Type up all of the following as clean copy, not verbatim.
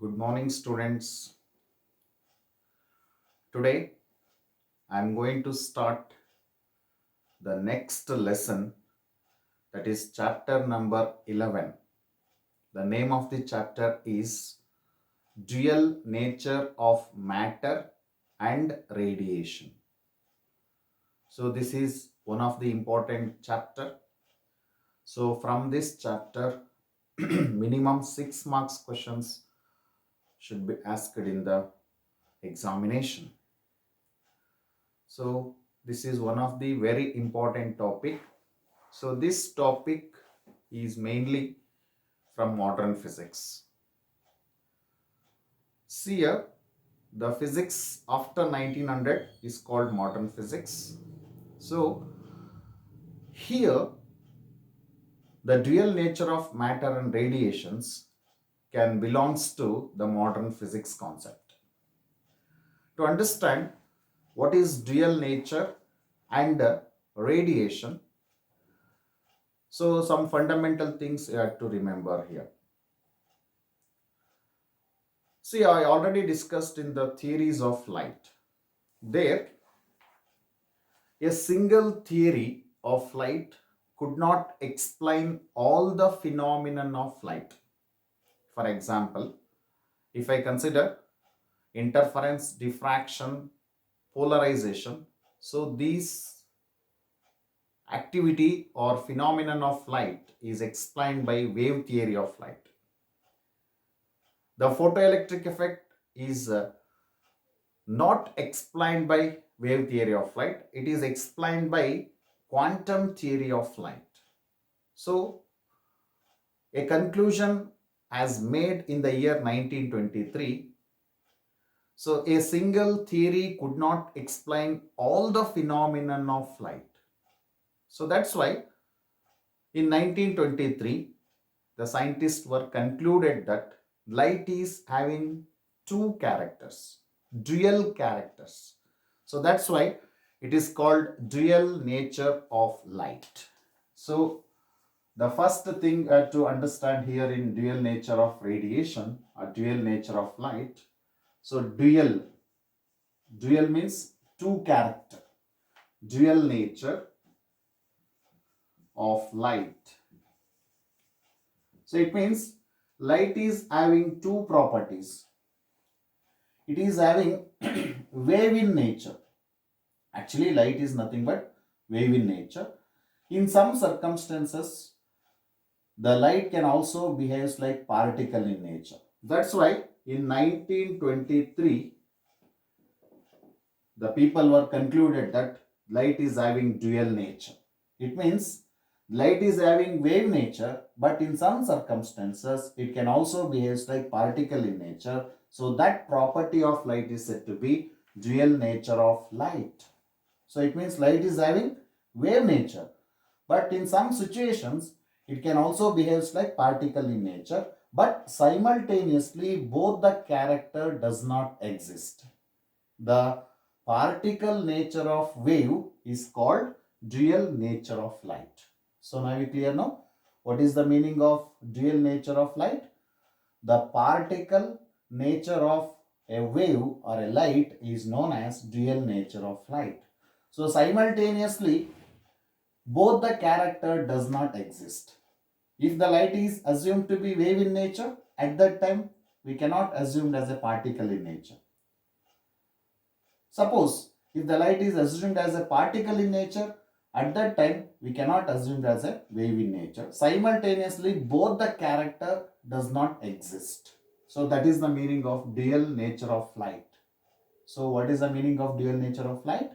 Good morning, students. Today I am going to start the next lesson, that is chapter number 11. The name of the chapter is Dual Nature of Matter and Radiation. So this is one of the important chapter. So from this chapter, minimum 6 marks questions should be asked in the examination. So this is one of the very important topic. So this topic is mainly from modern physics. See here, the physics after 1900 is called modern physics. So here the dual nature of matter and radiations can belongs to the modern physics concept. To understand what is dual nature and radiation, so some fundamental things you have to remember here. See, I already discussed in the theories of light. There, a single theory of light could not explain all the phenomenon of light. For example, if I consider interference, diffraction, polarization, so these activity or phenomenon of light is explained by wave theory of light. The photoelectric effect is not explained by wave theory of light, it is explained by quantum theory of light. So a conclusion as made in the year 1923. So a single theory could not explain all the phenomenon of light. So that's why in 1923 the scientists were concluded that light is having two characters, dual characters. So that's why it is called dual nature of light. So the first thing to understand here in dual nature of radiation or dual nature of light. So dual means two character, dual nature of light. So it means light is having two properties. It is having wave in nature. Actually, light is nothing but wave in nature. In some circumstances, the light can also behave like particle in nature. That's why in 1923, the people were concluded that light is having dual nature. It means light is having wave nature, but in some circumstances, it can also behave like particle in nature. So that property of light is said to be dual nature of light. So it means light is having wave nature, but in some situations, it can also behave like particle in nature, but simultaneously both the character does not exist. The particle nature of wave is called dual nature of light. So now we clear now what is the meaning of dual nature of light? The particle nature of a wave or a light is known as dual nature of light. So simultaneously both the character does not exist. If the light is assumed to be wave in nature, at that time we cannot assume it as a particle in nature. Suppose if the light is assumed as a particle in nature, at that time we cannot assume it as a wave in nature. Simultaneously both the character does not exist. So that is the meaning of dual nature of light. So what is the meaning of dual nature of light?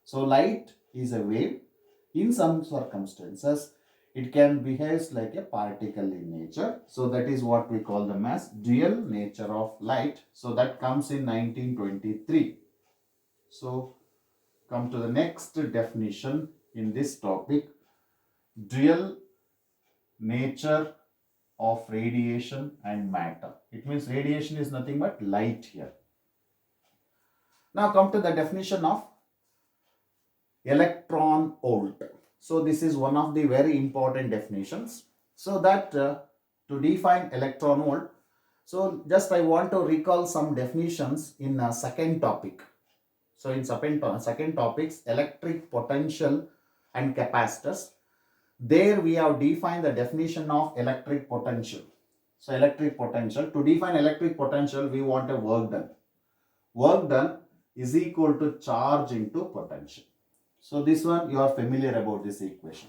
So light is a wave. In some circumstances, it can behave like a particle in nature. So that is what we call them as dual nature of light. So that comes in 1923. So come to the next definition in this topic, dual nature of radiation and matter. It means radiation is nothing but light here. Now come to the definition of electron volt. So this is one of the very important definitions. So that to define electron volt, So just I want to recall some definitions in a second topic. So in second topics, electric potential and capacitors. There we have defined the definition of electric potential. So electric potential, to define electric potential, we want a work done. Work done is equal to charge into potential. So this one you are familiar about this equation.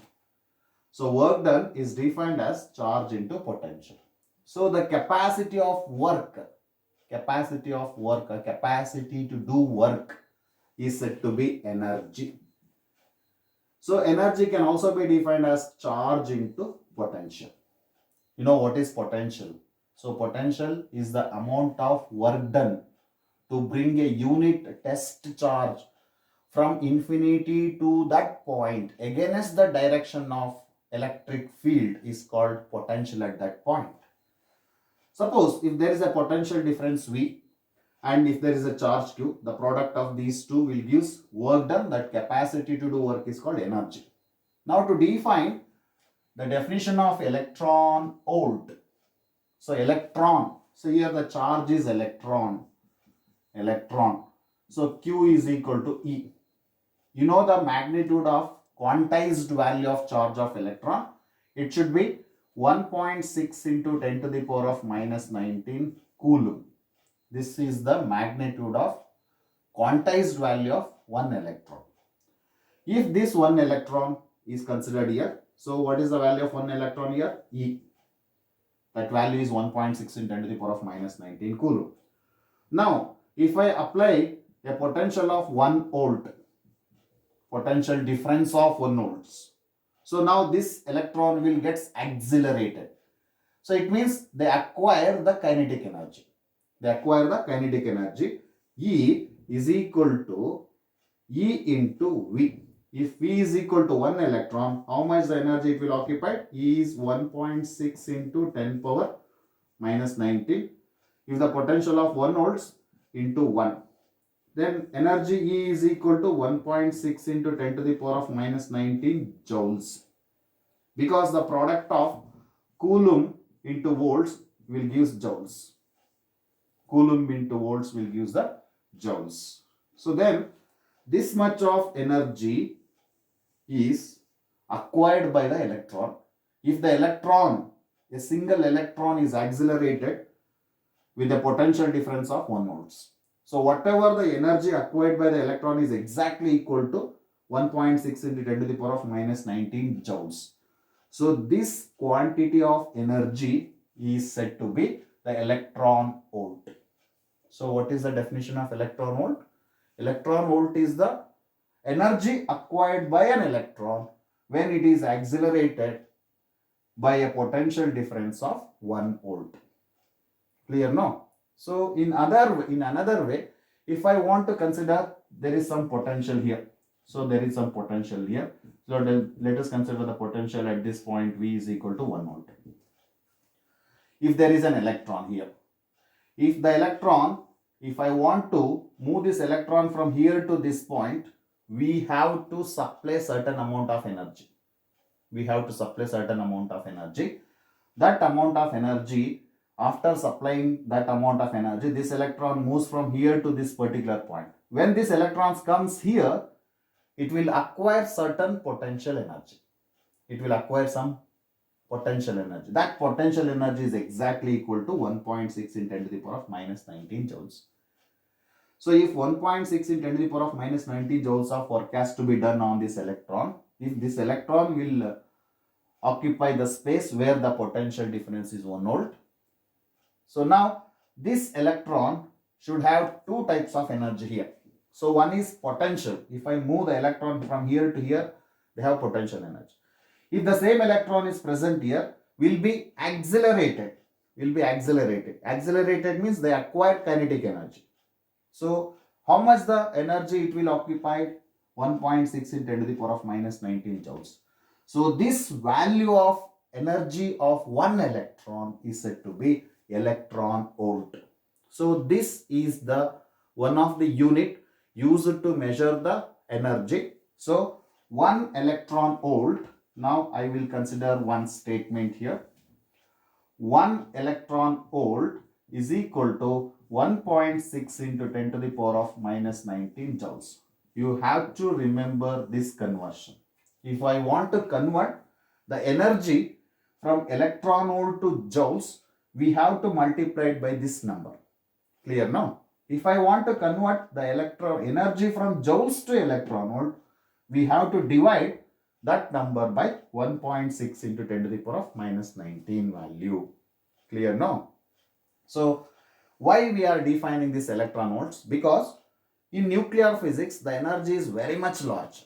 So work done is defined as charge into potential. So the capacity of work, a capacity to do work is said to be energy. So energy can also be defined as charge into potential. You know what is potential? So potential is the amount of work done to bring a unit test charge from infinity to that point against the direction of electric field is called potential at that point. Suppose if there is a potential difference V and if there is a charge Q, the product of these two will give work done. That capacity to do work is called energy. Now to define the definition of electron volt. So electron, so here the charge is electron. So Q is equal to E. You know the magnitude of quantized value of charge of electron. It should be 1.6 into 10 to the power of minus 19 coulomb. This is the magnitude of quantized value of one electron. If this one electron is considered here, so what is the value of one electron here? E. That value is 1.6 in 10 to the power of minus 19 coulomb. Now, if I apply a potential of 1 volt, potential difference of 1 volts. So now this electron will get accelerated. So it means they acquire the kinetic energy. E is equal to E into V. If V is equal to 1 electron, how much the energy it will occupy? E is 1.6 into 10 power minus 19. If the potential of 1 volts into 1, then energy E is equal to 1.6 into 10 to the power of minus 19 joules. Because the product of coulomb into volts will give joules. Coulomb into volts will give the joules. So then this much of energy is acquired by the electron. If the electron, a single electron is accelerated with a potential difference of 1 volts. So whatever the energy acquired by the electron is exactly equal to 1.6 into 10 to the power of minus 19 joules. So this quantity of energy is said to be the electron volt. So what is the definition of electron volt? Electron volt is the energy acquired by an electron when it is accelerated by a potential difference of 1 volt. Clear now? So in another way, if I want to consider there is some potential here. So there is some potential here. So let us consider the potential at this point V is equal to 1 volt. If there is an electron here, if I want to move this electron from here to this point, we have to supply certain amount of energy. That amount of energy, after supplying that amount of energy, this electron moves from here to this particular point. When this electron comes here, it will acquire certain potential energy. That potential energy is exactly equal to 1.6 in 10 to the power of minus 19 joules. So if 1.6 in 10 to the power of minus 19 joules of work has to be done on this electron, if this electron will occupy the space where the potential difference is 1 volt. So now this electron should have two types of energy here. So one is potential. If I move the electron from here to here, they have potential energy. If the same electron is present here, will be accelerated. Accelerated means they acquire kinetic energy. So how much the energy it will occupy? 1.6 in 10 to the power of minus 19 joules. So this value of energy of one electron is said to be electron volt. So this is the one of the unit used to measure the energy. So 1 electron volt. Now I will consider one statement here. 1 electron volt is equal to 1.6 into 10 to the power of minus 19 joules. You have to remember this conversion. If I want to convert the energy from electron volt to joules, we have to multiply it by this number. Clear now? If I want to convert the electron energy from joules to electron volt, we have to divide that number by 1.6 into 10 to the power of minus 19 value. Clear now? So, why we are defining this electron volts? Because in nuclear physics, the energy is very much large.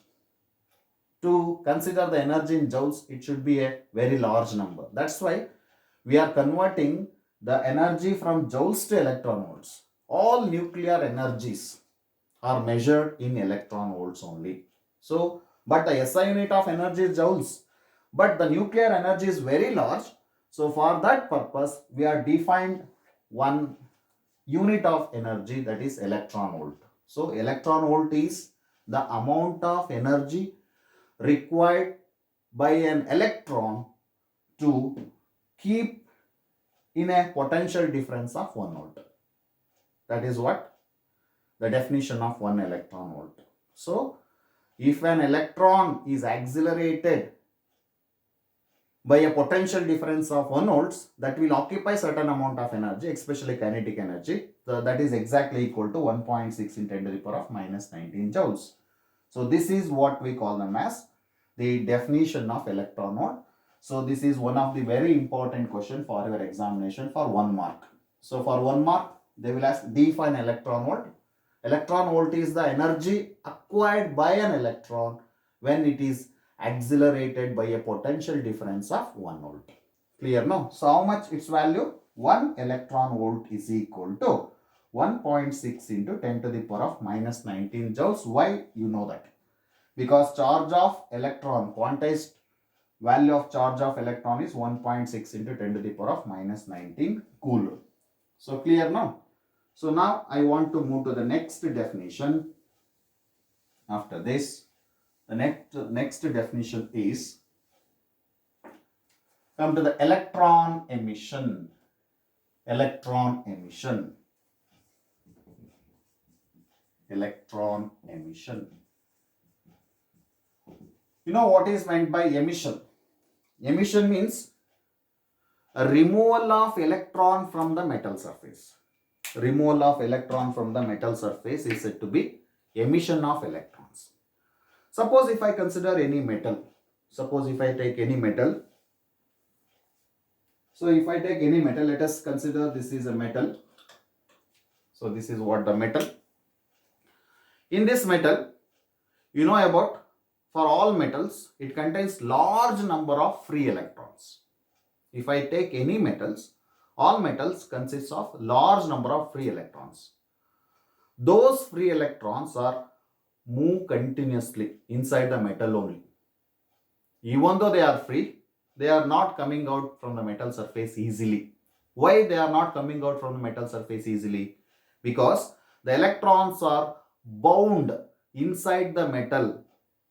To consider the energy in joules, it should be a very large number. That's why we are converting the energy from joules to electron volts. All nuclear energies are measured in electron volts only. So, but the SI unit of energy is joules. But the nuclear energy is very large. So, for that purpose, we are defined one unit of energy, that is electron volt. So, electron volt is the amount of energy required by an electron to keep in a potential difference of 1 volt. That is what the definition of 1 electron volt. So, if an electron is accelerated by a potential difference of 1 volts, that will occupy certain amount of energy, especially kinetic energy. So that is exactly equal to 1.6 in 10 to the power of minus 19 joules. So this is what we call them as the definition of electron volt. So this is one of the very important question for your examination for 1 mark. So for 1 mark, they will ask define electron volt. Electron volt is the energy acquired by an electron when it is accelerated by a potential difference of 1 volt. Clear now? So how much its value? 1 electron volt is equal to 1.6 into 10 to the power of minus 19 joules. Why? You know that. Because charge of electron, quantized value of charge of electron is 1.6 into 10 to the power of minus 19 coulomb. So clear now? So now I want to move to the next definition. After this, the next definition is, come to the electron emission. Electron emission. Electron emission. You know what is meant by emission? Emission means a removal of electron from the metal surface. Removal of electron from the metal surface is said to be emission of electrons. Suppose if I consider any metal, suppose if I take any metal, so if I take any metal, let us consider this is a metal. So this is what the metal. In this metal, you know about, for all metals, it contains large number of free electrons. If I take any metals, all metals consist of large number of free electrons. Those free electrons are move continuously inside the metal only. Even though they are free, they are not coming out from the metal surface easily. Why they are not coming out from the metal surface easily? Because the electrons are bound inside the metal,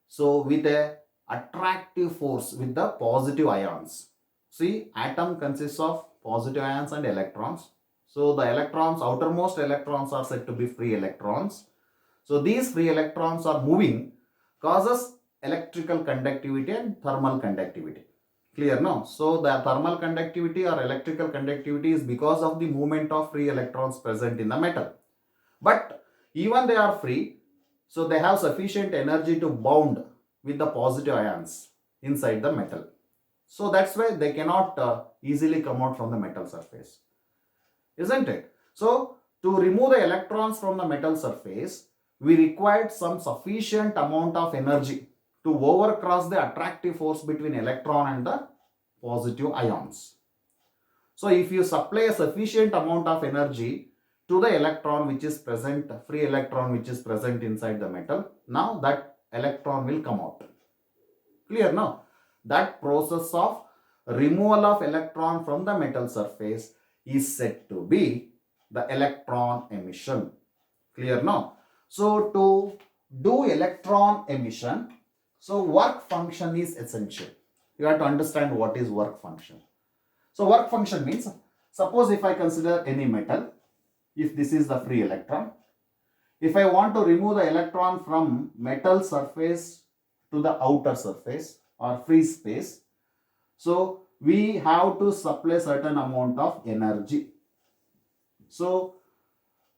so with a attractive force with the positive ions. See, atom consists of positive ions and electrons. So the electrons, outermost electrons are said to be free electrons. So these free electrons are moving, causes electrical conductivity and thermal conductivity. Clear now? So the thermal conductivity or electrical conductivity is because of the movement of free electrons present in the metal. But even they are free, so they have sufficient energy to bound with the positive ions inside the metal. So that's why they cannot easily come out from the metal surface. Isn't it? So to remove the electrons from the metal surface, we required some sufficient amount of energy to overcross the attractive force between electron and the positive ions. So if you supply a sufficient amount of energy to the electron which is present, free electron which is present inside the metal, now that electron will come out. Clear now? That process of removal of electron from the metal surface is said to be the electron emission. Clear now? So to do electron emission, so work function is essential. You have to understand what is work function. So work function means Suppose if I consider any metal, if this is the free electron, if I want to remove the electron from metal surface to the outer surface or free space, so we have to supply certain amount of energy. So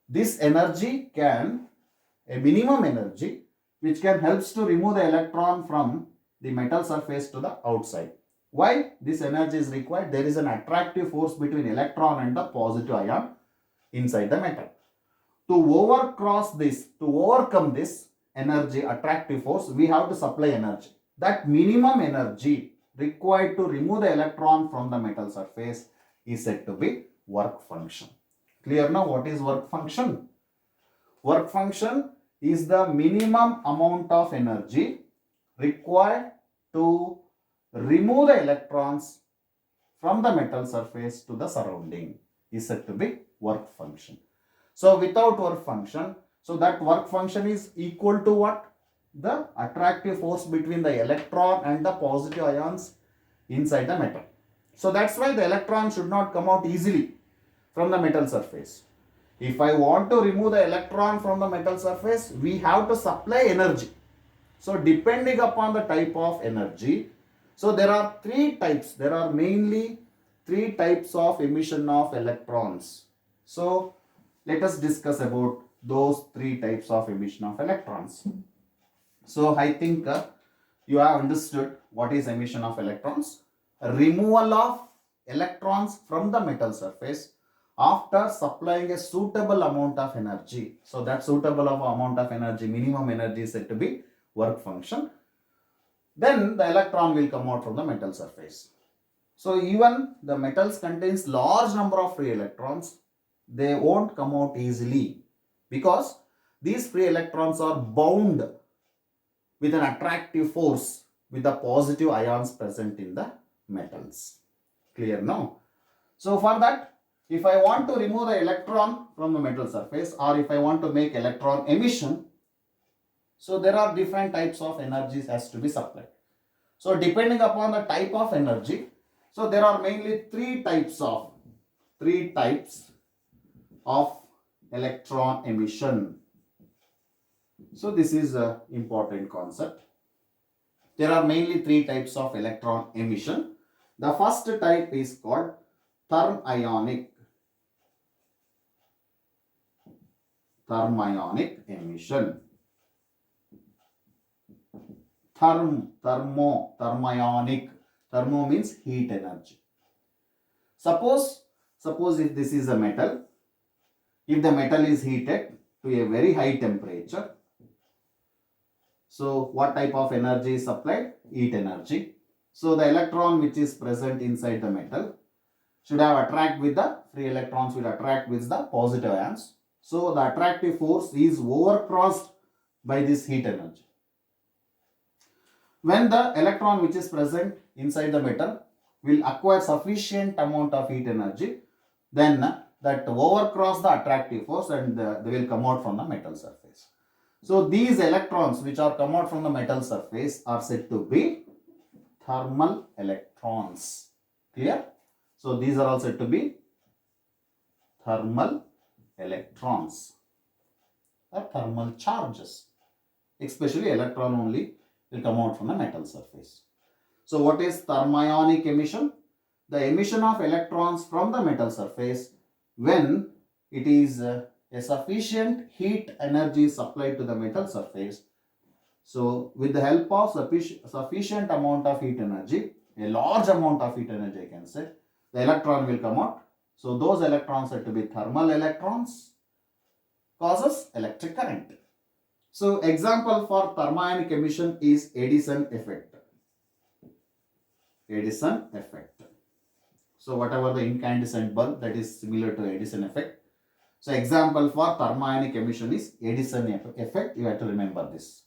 this energy can, a minimum energy, which can helps to remove the electron from the metal surface to the outside. Why this energy is required? There is an attractive force between electron and the positive ion inside the metal. To overcome this energy attractive force, we have to supply energy. That minimum energy required to remove the electron from the metal surface is said to be work function. Clear now what is work function? Work function is the minimum amount of energy required to remove the electrons from the metal surface to the surrounding is said to be work function. So without work function, so that work function is equal to what? The attractive force between the electron and the positive ions inside the metal. So that's why the electron should not come out easily from the metal surface. If I want to remove the electron from the metal surface, we have to supply energy. So depending upon the type of energy, so there are three types. There are mainly three types of emission of electrons. So let us discuss about those three types of emission of electrons. So I think you have understood what is emission of electrons. Removal of electrons from the metal surface after supplying a suitable amount of energy. So that suitable amount of energy, minimum energy, is said to be work function. Then the electron will come out from the metal surface. So even the metals contains large number of free electrons, they won't come out easily because these free electrons are bound with an attractive force with the positive ions present in the metals. Clear now? So for that, if I want to remove the electron from the metal surface, or if I want to make electron emission, so there are different types of energies has to be supplied. So depending upon the type of energy, so there are mainly three types of electron emission. So this is an important concept. There are mainly three types of electron emission. The first type is called thermionic emission. Thermionic. Thermo means heat energy. Suppose if this is a metal, if the metal is heated to a very high temperature, so what type of energy is supplied? Heat energy. So the electron which is present inside the metal should have attract with the free electrons, will attract with the positive ions. So the attractive force is overcrossed by this heat energy. When the electron which is present inside the metal will acquire sufficient amount of heat energy, then that overcross the attractive force and they will come out from the metal surface. So these electrons which are come out from the metal surface are said to be thermal electrons. Clear? So these are all said to be thermal electrons or thermal charges. Especially electron only will come out from the metal surface. So what is thermionic emission? The emission of electrons from the metal surface when it is a sufficient heat energy supplied to the metal surface. So with the help of sufficient amount of heat energy, a large amount of heat energy I can say, the electron will come out. So those electrons are to be thermal electrons, causes electric current. So example for thermionic emission is Edison effect. Edison effect. So whatever the incandescent bulb, that is similar to Edison effect. So example for thermionic emission is Edison effect. You have to remember this.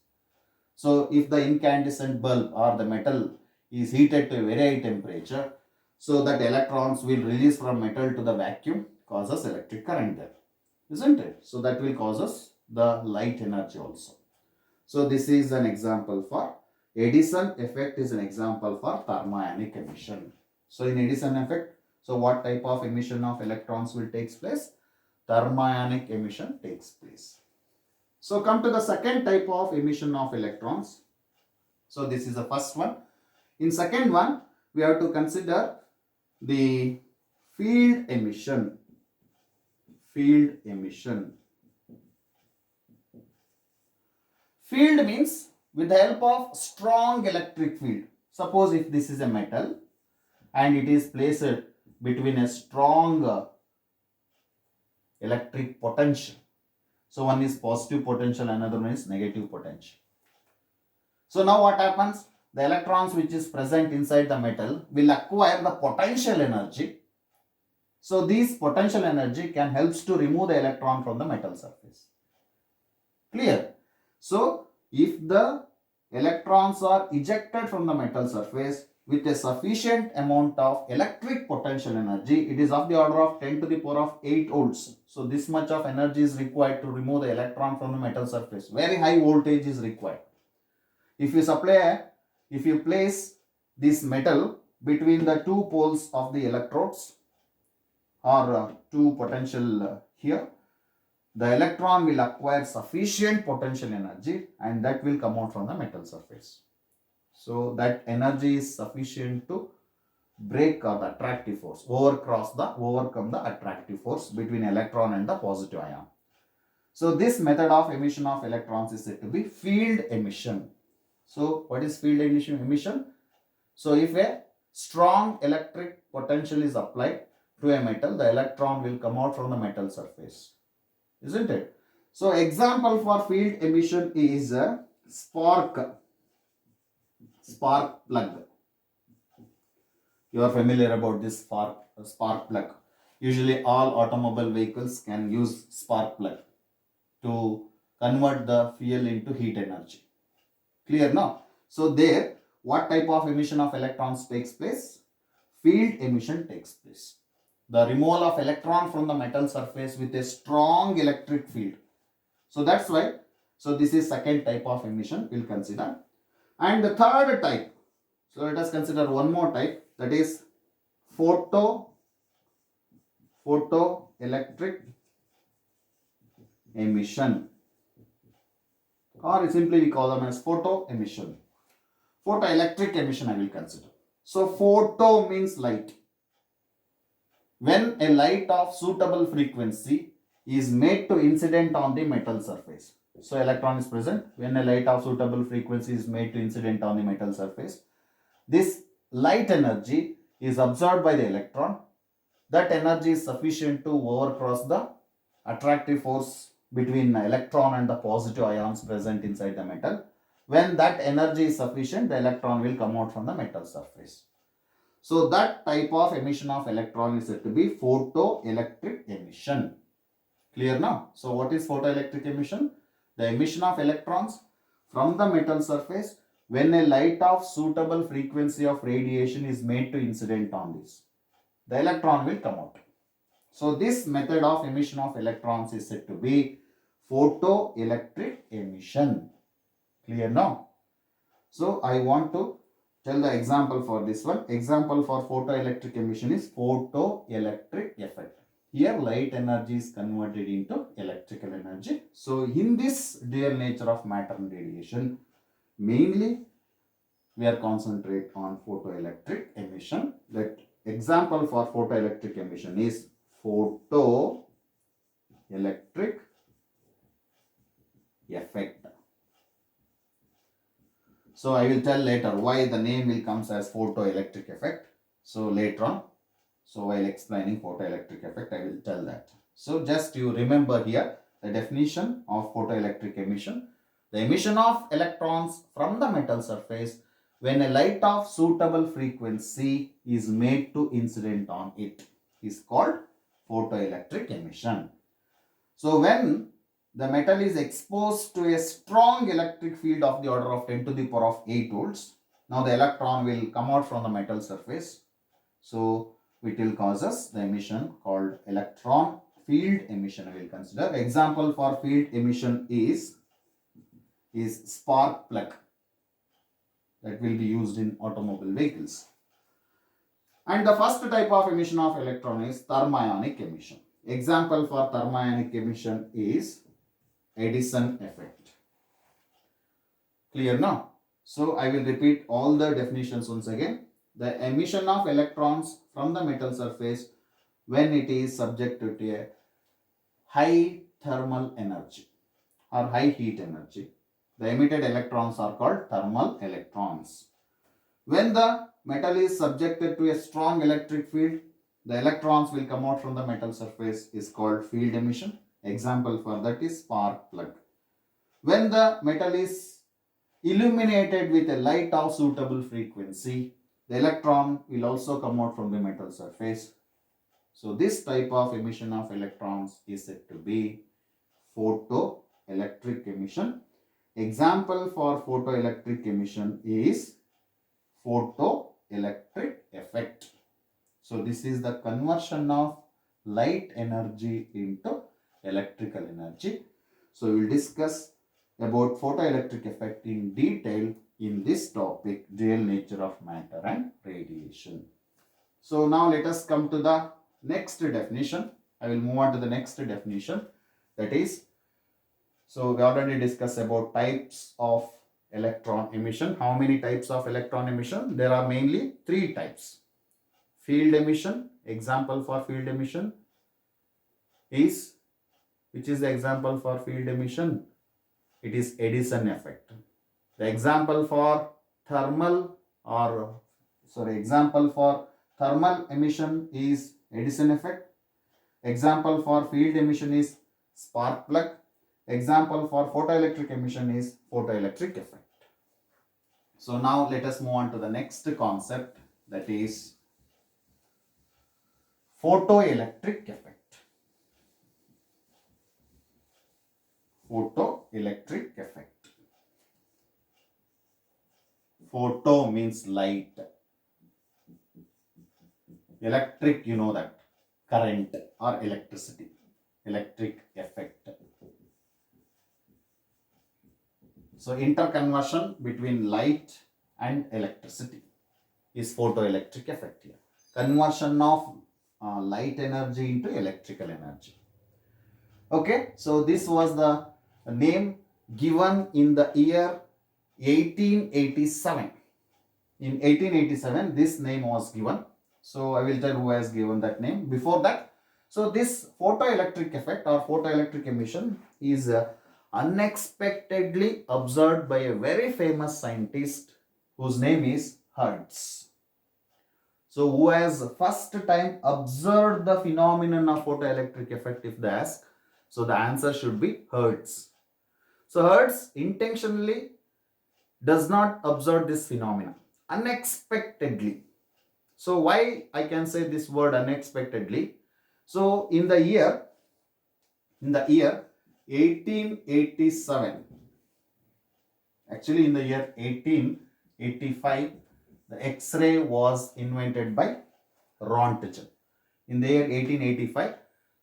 So if the incandescent bulb or the metal is heated to a very high temperature, so that electrons will release from metal to the vacuum, causes electric current there, isn't it? So that will causes the light energy also. So this is an example for Edison effect, is an example for thermionic emission. So in Edison effect, So what type of emission of electrons will take place? Thermionic emission takes place. So come to the second type of emission of electrons. So this is the first one. In second one, we have to consider the field emission. Field emission. Field means with the help of strong electric field. Suppose if this is a metal and it is placed between a strong electric potential. So one is positive potential, another one is negative potential. So now what happens? The electrons which is present inside the metal will acquire the potential energy. So this potential energy can help to remove the electron from the metal surface. Clear? So if the electrons are ejected from the metal surface with a sufficient amount of electric potential energy, it is of the order of 10 to the power of 8 volts. So this much of energy is required to remove the electron from the metal surface. Very high voltage is required. If you place this metal between the two poles of the electrodes or two potential here, the electron will acquire sufficient potential energy and that will come out from the metal surface. So that energy is sufficient to break the attractive force, overcome the attractive force between electron and the positive ion. So this method of emission of electrons is said to be field emission. So what is field emission? So if a strong electric potential is applied to a metal, the electron will come out from the metal surface. Isn't it? So example for field emission is a spark plug. You are familiar about this spark plug. Usually all automobile vehicles can use spark plug to convert the fuel into heat energy. Clear now? So there, what type of emission of electrons takes place? Field emission takes place. The removal of electron from the metal surface with a strong electric field. So that's why, so this is second type of emission we'll consider. And the third type, so let us consider one more type, that is photoelectric emission, or simply we call them as photo emission. Photoelectric emission I will consider. So photo means light. When a light of suitable frequency is made to incident on the metal surface. So electron is present. When a light of suitable frequency is made to incident on the metal surface, this light energy is absorbed by the electron. That energy is sufficient to overcross the attractive force between the electron and the positive ions present inside the metal. When that energy is sufficient, the electron will come out from the metal surface. So that type of emission of electron is said to be photoelectric emission. Clear now? So what is photoelectric emission? The emission of electrons from the metal surface when a light of suitable frequency of radiation is made to incident on this. The electron will come out. So this method of emission of electrons is said to be photoelectric emission. Clear now? So I want to tell the example for this one. Example for photoelectric emission is photoelectric effect. Here light energy is converted into electrical energy. So in this dual nature of matter and radiation, mainly we are concentrate on photoelectric emission. That example for photoelectric emission is photoelectric effect. So I will tell later why the name will comes as photoelectric effect. So later on, so while explaining photoelectric effect, I will tell that. So just you remember here the definition of photoelectric emission. The emission of electrons from the metal surface when a light of suitable frequency is made to incident on it is called photoelectric emission. So when the metal is exposed to a strong electric field of the order of 10 to the power of 8 volts. Now the electron will come out from the metal surface. So it will cause us the emission called electron field emission. I will consider. Example for field emission is spark plug that will be used in automobile vehicles. And the first type of emission of electron is thermionic emission. Example for thermionic emission is Edison effect. Clear now? So I will repeat all the definitions once again. The emission of electrons from the metal surface when it is subjected to a high thermal energy or high heat energy. The emitted electrons are called thermal electrons. When the metal is subjected to a strong electric field, the electrons will come out from the metal surface is called field emission. Example for that is spark plug. When the metal is illuminated with a light of suitable frequency, the electron will also come out from the metal surface. So this type of emission of electrons is said to be photoelectric emission. Example for photoelectric emission is photoelectric effect. So this is the conversion of light energy into electrical energy. So we will discuss about photoelectric effect in detail in this topic, real nature of matter and radiation. So now let us come to the next definition. I will move on to the next definition, that is, so we already discussed about types of electron emission. How many types of electron emission? There are mainly 3 types. Field emission. Example for field emission is, which is the example for field emission? It is Edison effect. The example for example for thermal emission is Edison effect. Example for field emission is spark plug. Example for photoelectric emission is photoelectric effect. So now let us move on to the next concept, that is photoelectric effect. Photoelectric effect. Photo means light. Electric, you know that, current or electricity. Electric effect. So interconversion between light and electricity is photoelectric effect here. Conversion of light energy into electrical energy. Okay, so this was the name given in the year 1887. In 1887, this name was given. So I will tell who has given that name. Before that, so this photoelectric effect or photoelectric emission is unexpectedly observed by a very famous scientist whose name is Hertz. So who has first time observed the phenomenon of photoelectric effect, if they ask? So the answer should be Hertz. So Hertz intentionally does not observe this phenomenon unexpectedly. So why I can say this word unexpectedly? So in the year 1887, actually in the year 1885, the X-ray was invented by Rontgen. In the year 1885,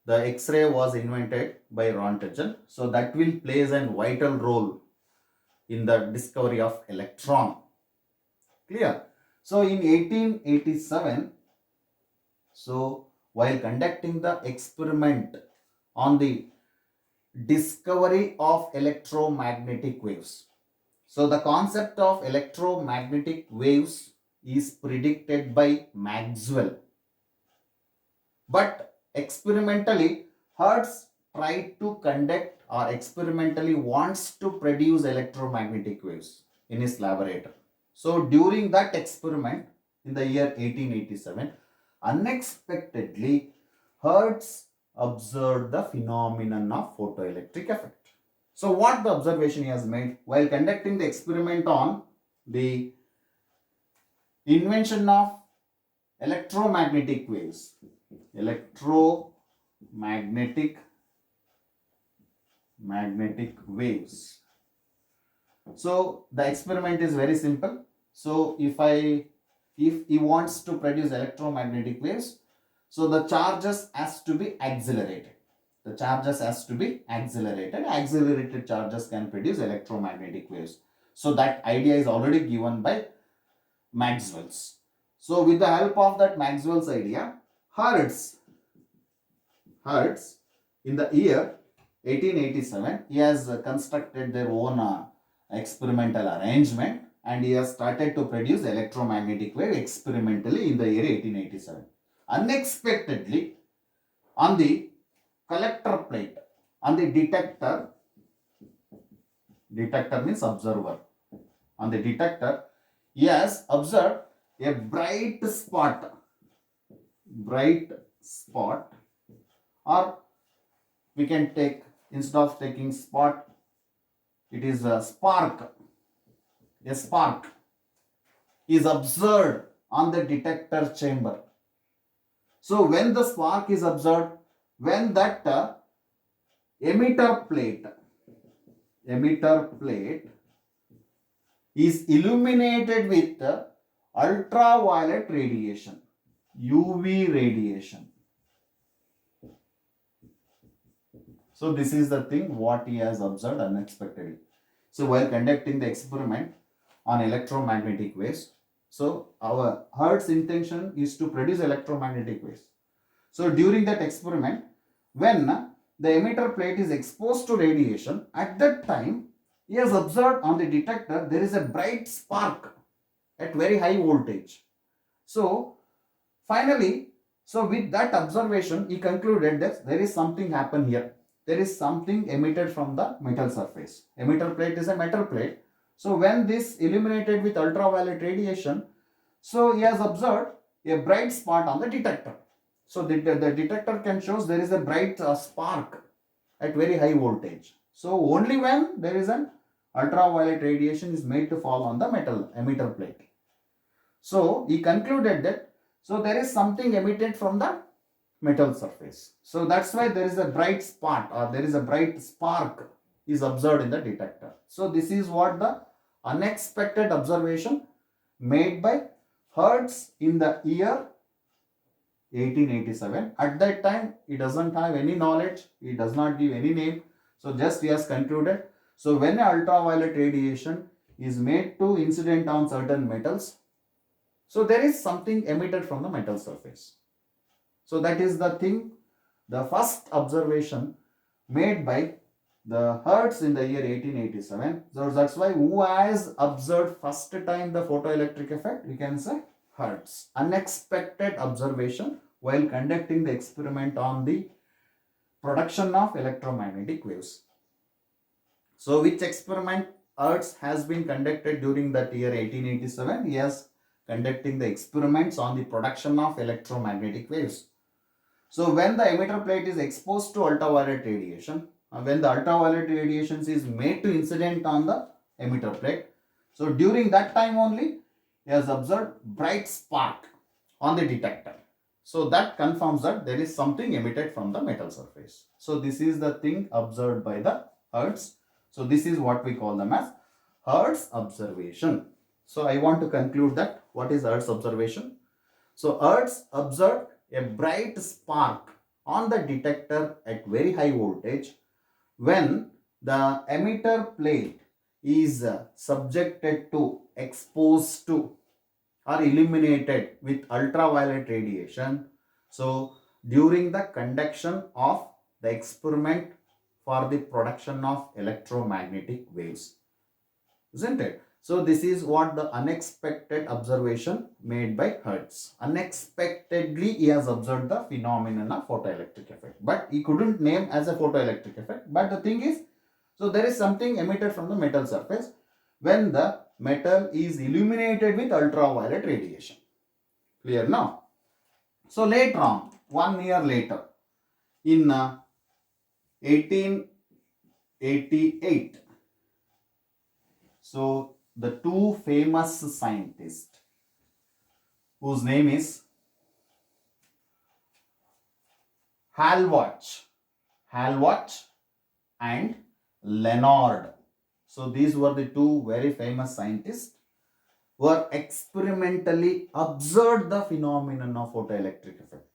the X-ray was invented by Rontgen. So that will play a vital role in the discovery of electron. Clear? So in 1887, so while conducting the experiment on the discovery of electromagnetic waves. So the concept of electromagnetic waves is predicted by Maxwell. But experimentally, Hertz tried to conduct or experimentally wants to produce electromagnetic waves in his laboratory. So during that experiment in the year 1887, unexpectedly Hertz observed the phenomenon of photoelectric effect. So what the observation he has made while conducting the experiment on the invention of electromagnetic waves. Electromagnetic waves. So the experiment is very simple. So if he wants to produce electromagnetic waves, so the charges has to be accelerated. The charges has to be accelerated. Accelerated charges can produce electromagnetic waves. So that idea is already given by Maxwell's. So with the help of that Maxwell's idea, Hertz in the year 1887, he has constructed their own experimental arrangement, and he has started to produce electromagnetic wave experimentally in the year 1887. Unexpectedly, on the collector plate, on the detector means observer, on the detector, he has observed a bright spot, or we can take, instead of taking spot, it is a spark. A spark is observed on the detector chamber. So when the spark is observed, when that emitter plate is illuminated with ultraviolet radiation, UV radiation. So this is the thing what he has observed unexpectedly. So while conducting the experiment on electromagnetic waves, so our Hertz intention is to produce electromagnetic waves. So during that experiment, when the emitter plate is exposed to radiation, at that time he has observed on the detector there is a bright spark at very high voltage. So finally, so with that observation, he concluded that there is something happen here. There is something emitted from the metal surface. Emitter plate is a metal plate. So when this illuminated with ultraviolet radiation, so he has observed a bright spot on the detector. So the detector can show there is a bright spark at very high voltage. So only when there is an ultraviolet radiation is made to fall on the metal emitter plate. So he concluded that so there is something emitted from the metal surface. So that's why there is a bright spot, or there is a bright spark is observed in the detector. So this is what the unexpected observation made by Hertz in the year 1887. At that time, he doesn't have any knowledge, he does not give any name. So just he has concluded. So when ultraviolet radiation is made to incident on certain metals, so there is something emitted from the metal surface. So that is the thing, the first observation made by the Hertz in the year 1887. So that's why who has observed first time the photoelectric effect? We can say Hertz. Unexpected observation while conducting the experiment on the production of electromagnetic waves. So which experiment Hertz has been conducted during that year 1887? He has conducting the experiments on the production of electromagnetic waves. So when the emitter plate is exposed to ultraviolet radiation, when the ultraviolet radiation is made to incident on the emitter plate, so during that time only he has observed bright spark on the detector. So that confirms that there is something emitted from the metal surface. So this is the thing observed by the Hertz. So this is what we call them as Hertz observation. So I want to conclude that what is Hertz observation? So Hertz observed a bright spark on the detector at very high voltage when the emitter plate is subjected to, exposed to, or illuminated with ultraviolet radiation. So during the conduction of the experiment for the production of electromagnetic waves, isn't it? So this is what the unexpected observation made by Hertz. Unexpectedly he has observed the phenomenon of photoelectric effect, but he couldn't name as a photoelectric effect. But the thing is, so there is something emitted from the metal surface when the metal is illuminated with ultraviolet radiation. Clear now? So later on, 1 year later, in 1888, so the two famous scientists whose name is Halwach and Leonard. So these were the two very famous scientists who are experimentally observed the phenomenon of photoelectric effect.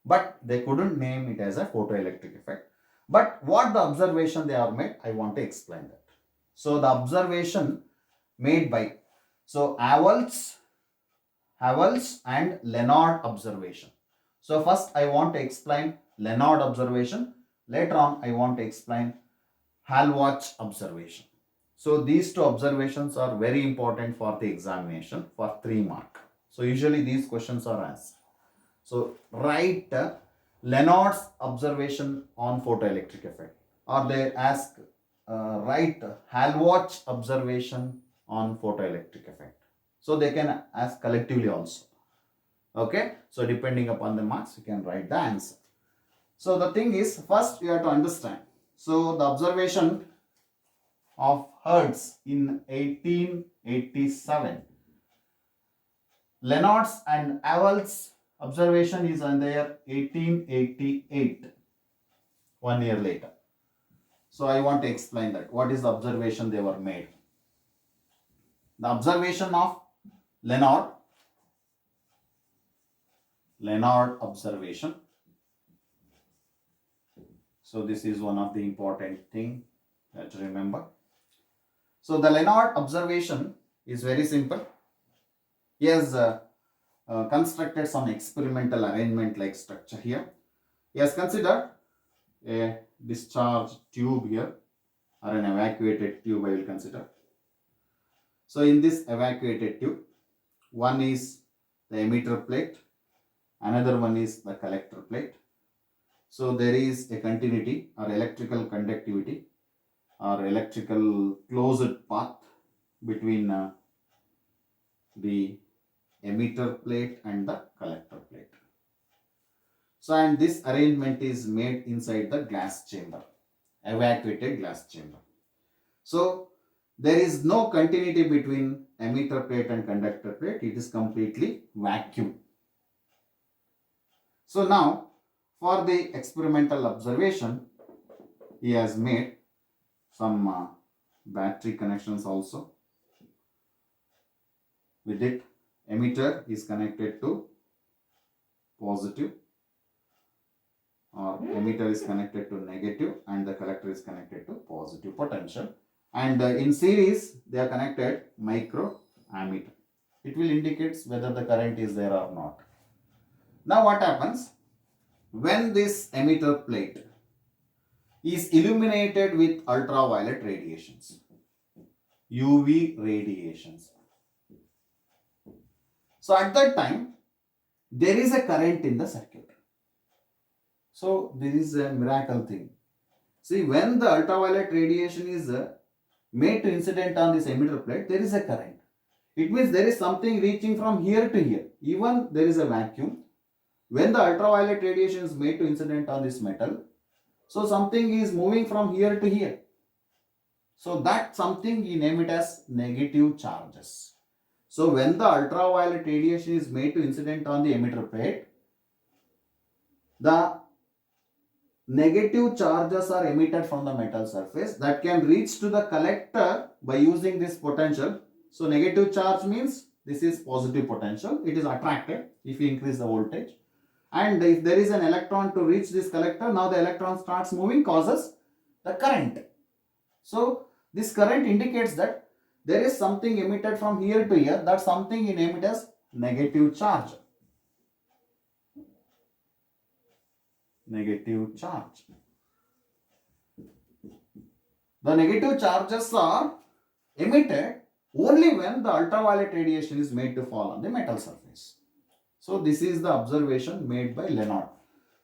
But they couldn't name it as a photoelectric effect. But what the observation they have made, I want to explain that. So the observation made by, so Havells Havels and Lenard observation. So first I want to explain Lenard observation. Later on I want to explain Hallwatch observation. So these two observations are very important for the examination for 3 mark. So usually these questions are asked. So write Lenard's observation on photoelectric effect, or they ask write Hallwatch observation on photoelectric effect. So they can ask collectively also. Okay, so depending upon the marks, you can write the answer. So the thing is, first you have to understand. So the observation of Hertz in 1887, Lenard's and Havels observation is on their 1888, 1 year later. So I want to explain that. What is the observation they were made? The observation of Lenard observation. So this is one of the important thing to remember. So the Lenard observation is very simple. He has constructed some experimental arrangement like structure here. He has considered a discharge tube here, or an evacuated tube I will consider. So in this evacuated tube, one is the emitter plate, another one is the collector plate. So there is a continuity or electrical conductivity or electrical closed path between the emitter plate and the collector plate. So and this arrangement is made inside the glass chamber, evacuated glass chamber. So there is no continuity between emitter plate and conductor plate. It is completely vacuum. So now for the experimental observation, he has made some battery connections also. With it, emitter is connected to positive, or emitter is connected to negative, and the collector is connected to positive potential. And in series, they are connected micro ammeter. It will indicate whether the current is there or not. Now what happens? When this emitter plate is illuminated with ultraviolet radiations, UV radiations. So at that time, there is a current in the circuit. So this is a miracle thing. See, when the ultraviolet radiation is made to incident on this emitter plate, there is a current. It means there is something reaching from here to here. Even there is a vacuum. When the ultraviolet radiation is made to incident on this metal, so something is moving from here to here. So that something we name it as negative charges. So when the ultraviolet radiation is made to incident on the emitter plate, the negative charges are emitted from the metal surface that can reach to the collector by using this potential. So negative charge means this is positive potential. It is attracted if you increase the voltage. And if there is an electron to reach this collector, now the electron starts moving, causes the current. So this current indicates that there is something emitted from here to here. That something in name it as negative charge. Negative charge. The negative charges are emitted only when the ultraviolet radiation is made to fall on the metal surface. So this is the observation made by Lenard.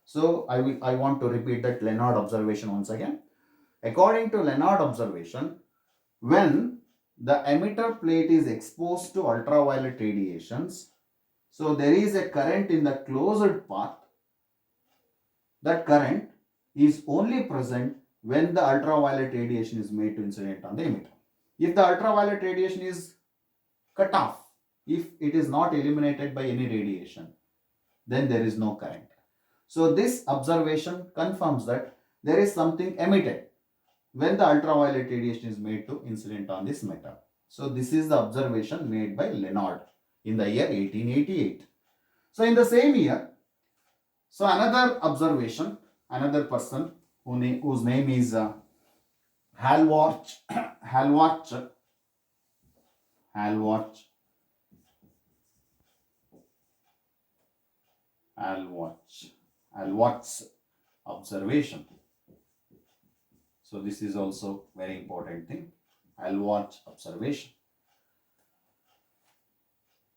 So I want to repeat that Lenard observation once again. According to Lenard observation, when the emitter plate is exposed to ultraviolet radiations, so there is a current in the closed path. That current is only present when the ultraviolet radiation is made to incident on the emitter. If the ultraviolet radiation is cut off, if it is not illuminated by any radiation, then there is no current. So this observation confirms that there is something emitted when the ultraviolet radiation is made to incident on this metal. So this is the observation made by Lenard in the year 1888. So in the same year, so another observation, another person whose name is Hallwatch I'll watch observation. So this is also very important thing. I'll watch observation.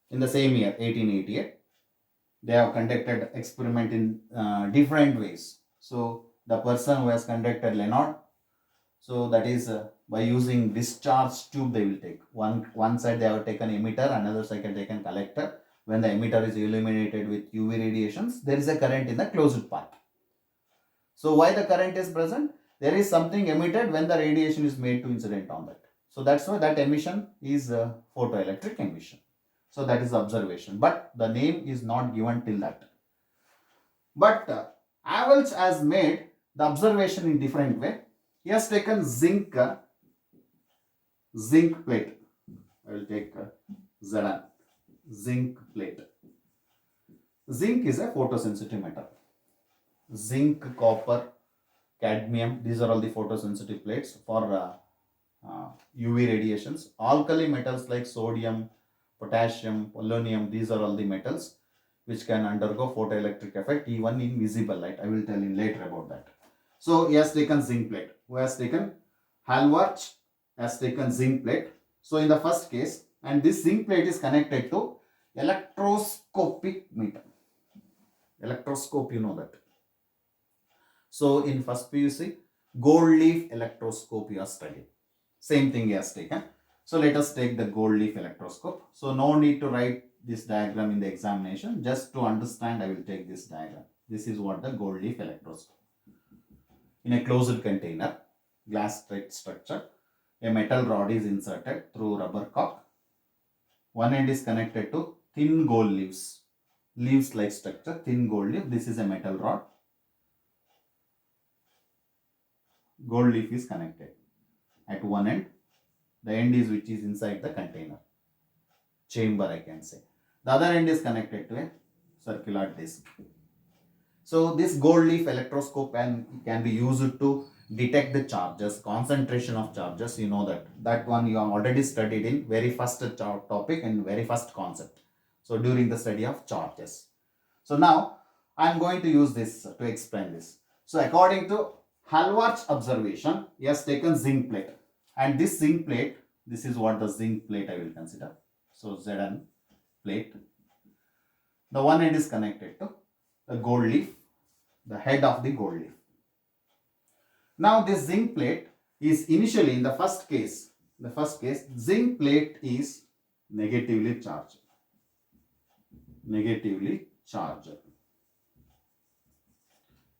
In the same year, 1888, they have conducted experiment in different ways. So the person who has conducted Lenard, so that is by using discharge tube they will take. One side they have taken emitter, another side they taken collector. When the emitter is illuminated with UV radiations, there is a current in the closed path. So why the current is present? There is something emitted when the radiation is made to incident on that. So that's why that emission is photoelectric emission. So that is observation, but the name is not given till that. But Havells has made the observation in different way. He has taken zinc plate. I will take Zn, zinc plate. Zinc is a photosensitive metal. Zinc, copper, cadmium, these are all the photosensitive plates for UV radiations. Alkali metals like sodium, potassium, polonium, these are all the metals which can undergo photoelectric effect even in visible light. I will tell you later about that. So he has taken zinc plate. Who has taken? Hallwarch has taken zinc plate. So in the first case, and this zinc plate is connected to electroscopic meter. Electroscope, you know that. So in first PUC, gold leaf electroscope you are studying. Same thing he has taken. So let us take the gold leaf electroscope. So no need to write this diagram in the examination. Just to understand, I will take this diagram. This is what the gold leaf electroscope. In a closed container, glass structure, a metal rod is inserted through rubber cock. One end is connected to thin gold leaves. Leaves like structure, thin gold leaf. This is a metal rod. Gold leaf is connected at one end. The end is which is inside the container. Chamber, I can say. The other end is connected to a circular disc. So this gold leaf electroscope can be used to detect the charges, concentration of charges. You know that one you have already studied in very first topic and very first concept. So during the study of charges. So now I am going to use this to explain this. So according to Hallwarch observation, he has taken zinc plate, and this zinc plate, this is what the zinc plate I will consider. So Zn plate. The one end is connected to the gold leaf, the head of the gold leaf. Now this zinc plate is initially in the first case, zinc plate is negatively charged. Negatively charged.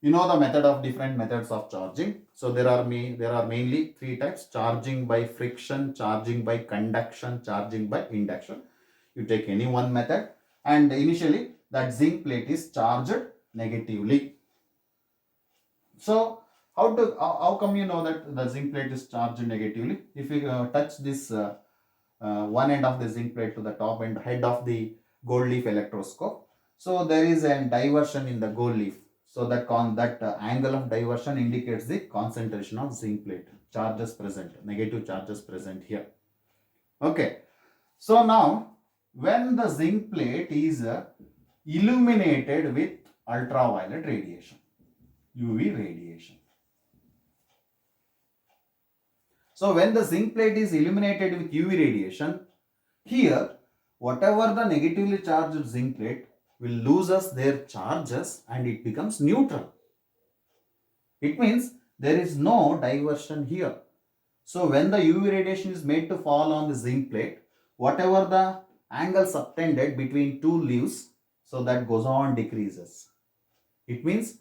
You know the method of different methods of charging. So there are mainly three types: charging by friction, charging by conduction, charging by induction. You take any one method, and initially that zinc plate is charged negatively. So how come you know that the zinc plate is charged negatively? If you touch this one end of the zinc plate to the top and head of the gold leaf electroscope, so there is a diversion in the gold leaf. So that angle of diversion indicates the concentration of zinc plate. Charges present, negative charges present here. Okay. So now when the zinc plate is illuminated with ultraviolet radiation, UV radiation. So when the zinc plate is illuminated with UV radiation, here whatever the negatively charged zinc plate will loses their charges and it becomes neutral. It means there is no diversion here. So when the UV radiation is made to fall on the zinc plate, whatever the angle subtended between two leaves, so that goes on decreases. It means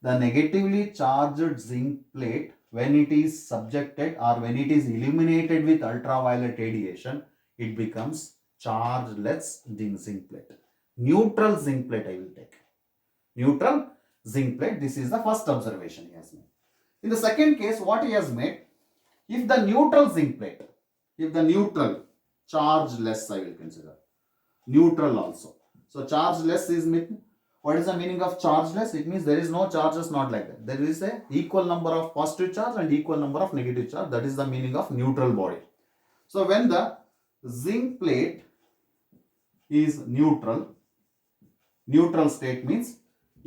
the negatively charged zinc plate, when it is subjected or when it is illuminated with ultraviolet radiation, it becomes chargeless zinc plate. Neutral zinc plate I will take. Neutral zinc plate. This is the first observation he has made. In the second case, what he has made, if the neutral zinc plate, if the neutral, chargeless I will consider. Neutral also. So chargeless is, what is the meaning of chargeless? It means there is no charges, not like that. There is a equal number of positive charge and equal number of negative charge. That is the meaning of neutral body. So when the zinc plate is neutral, neutral state means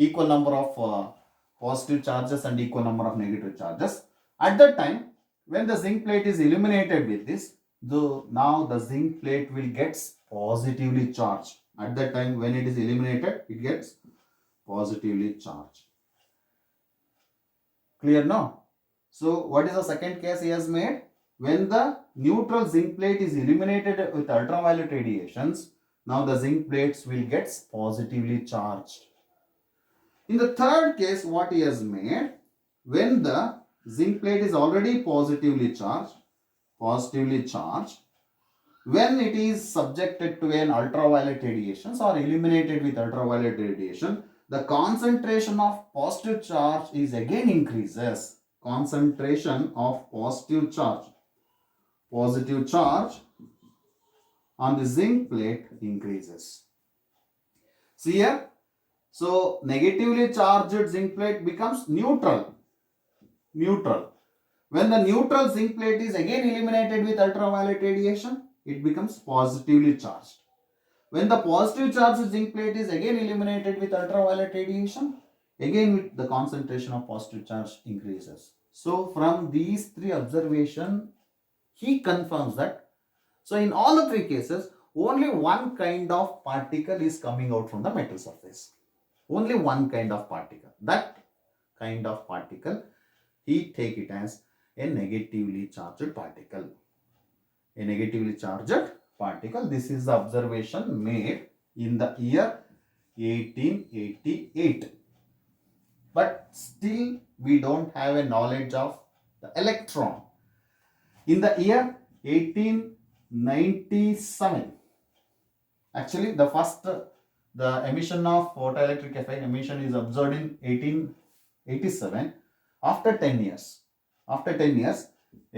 equal number of positive charges and equal number of negative charges. At that time, when the zinc plate is illuminated with this, now the zinc plate will get positively charged. At that time, when it is illuminated, it gets positively charged. Clear now? So, what is the second case he has made? When the neutral zinc plate is illuminated with ultraviolet radiations, now the zinc plates will get positively charged. In the third case, what he has made, when the zinc plate is already positively charged, when it is subjected to an ultraviolet radiations or illuminated with ultraviolet radiation, the concentration of positive charge is again increases. Concentration of positive charge on the zinc plate increases. See here, so negatively charged zinc plate becomes neutral. When the neutral zinc plate is again illuminated with ultraviolet radiation, it becomes positively charged. When the positive charged zinc plate is again illuminated with ultraviolet radiation, again the concentration of positive charge increases. So from these three observations, he confirms that, so in all the three cases, only one kind of particle is coming out from the metal surface. Only one kind of particle. That kind of particle, he take it as a negatively charged particle. A negatively charged particle. This is the observation made in the year 1888. But still we don't have a knowledge of the electron. In the year 1897, actually the first the emission of photoelectric effect emission is observed in 1887. After 10 years, a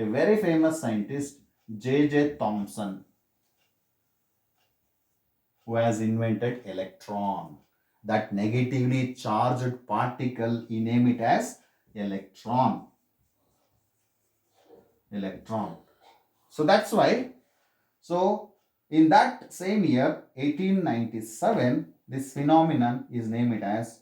very famous scientist, J.J. Thomson, who has invented electron, that negatively charged particle, he named it as electron. So that's why, so in that same year 1897, this phenomenon is named as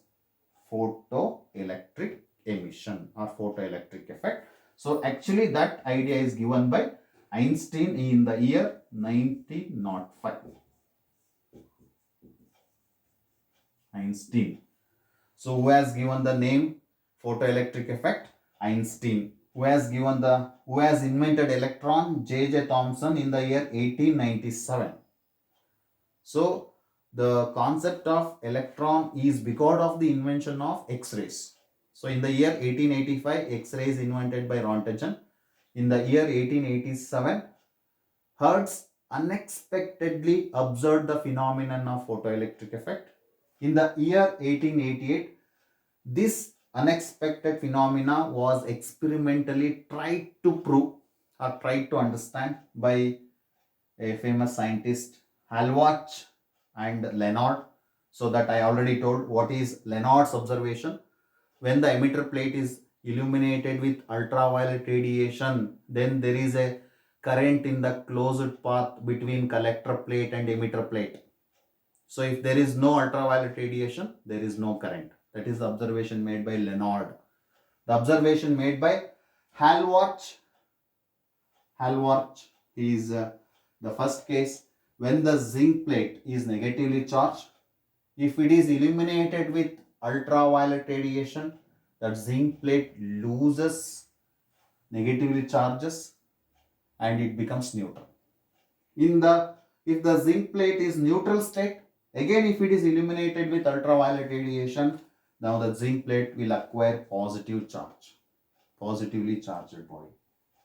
photoelectric emission or photoelectric effect. So actually that idea is given by Einstein in the year 1905. Einstein. So who has given the name photoelectric effect? Einstein. Who has invented electron? J.J. Thomson in the year 1897. So the concept of electron is because of the invention of X-rays. So in the year 1885, X-rays invented by Rontgen. In the year 1887, Hertz unexpectedly observed the phenomenon of photoelectric effect. In the year 1888, this unexpected phenomena was experimentally tried to prove or tried to understand by a famous scientist, Halbach and Lenard. So that I already told what is Lenard's observation. When the emitter plate is illuminated with ultraviolet radiation, then there is a current in the closed path between collector plate and emitter plate. So if there is no ultraviolet radiation, there is no current. That is the observation made by Lenard. The observation made by Halbach is the first case. When the zinc plate is negatively charged, if it is illuminated with ultraviolet radiation, that zinc plate loses negatively charges and it becomes neutral. If the zinc plate is neutral state, again if it is illuminated with ultraviolet radiation, now the zinc plate will acquire positive charge, positively charged body,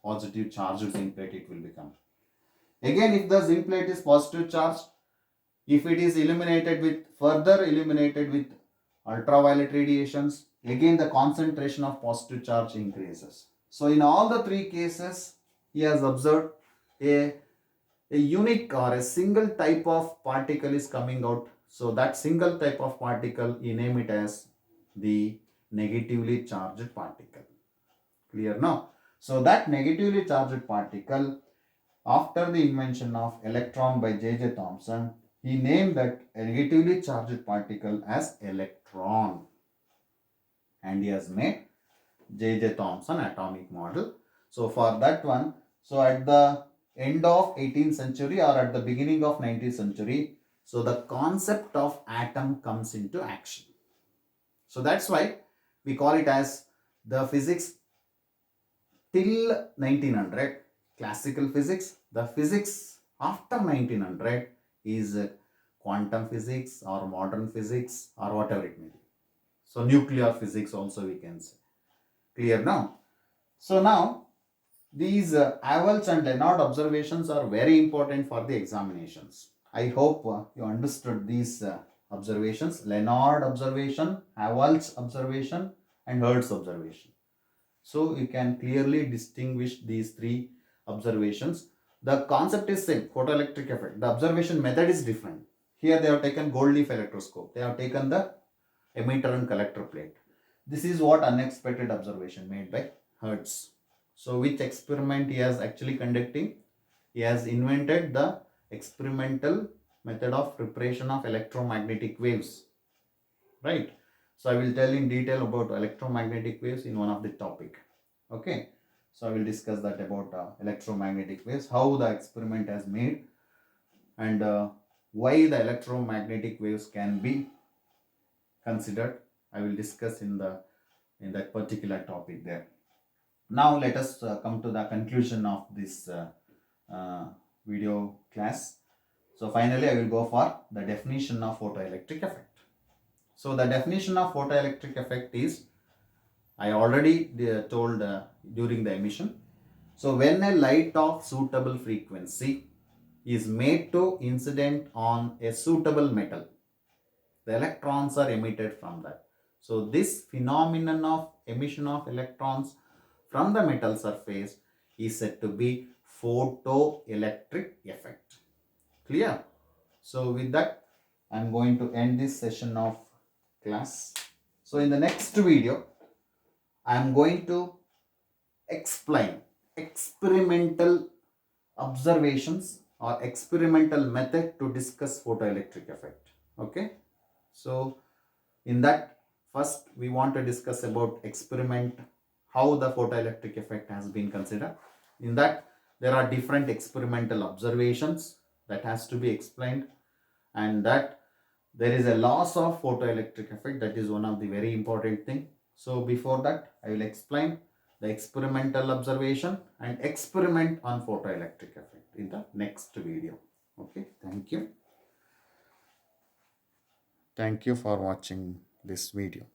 positive charged zinc plate it will become. Again if the zinc plate is positive charged, if it is further illuminated with ultraviolet radiations, again the concentration of positive charge increases. So in all the three cases, he has observed a unique or a single type of particle is coming out. So that single type of particle, he name it as the negatively charged particle. Clear now? So that negatively charged particle, after the invention of electron by J.J. Thomson, he named that a negatively charged particle as electron. and he has made J.J. Thomson atomic model. So for that one, so at the end of 18th century or at the beginning of 19th century, so the concept of atom comes into action. So that's why we call it as the physics till 1900, classical physics. The physics after 1900 is quantum physics or modern physics or whatever it may be. So nuclear physics also we can say. Clear now? So now these Aval's and Leonard observations are very important for the examinations. I hope you understood these observations. Leonard observation, Aval's observation and Hertz observation. So you can clearly distinguish these three observations. The concept is same, photoelectric effect. The observation method is different. Here they have taken gold leaf electroscope. They have taken the emitter and collector plate. This is what unexpected observation made by Hertz. So which experiment he has actually conducting? He has invented the experimental method of preparation of electromagnetic waves. Right? So I will tell in detail about electromagnetic waves in one of the topic. Okay. So I will discuss that about electromagnetic waves, how the experiment has made, and why the electromagnetic waves can be considered. I will discuss in that particular topic there. Now let us come to the conclusion of this uh, video class. So finally I will go for the definition of photoelectric effect. So the definition of photoelectric effect is, I already told during the emission. So when a light of suitable frequency is made to incident on a suitable metal, the electrons are emitted from that. So this phenomenon of emission of electrons from the metal surface is said to be photoelectric effect. Clear? So with that, I am going to end this session of class. So in the next video, I am going to explain experimental observations or experimental method to discuss photoelectric effect. Okay. So in that, first we want to discuss about experiment, how the photoelectric effect has been considered. In that, there are different experimental observations that has to be explained, and that there is a loss of photoelectric effect. That is one of the very important thing. So before that, I will explain the experimental observation and experiment on photoelectric effect in the next video. Okay, thank you. Thank you for watching this video.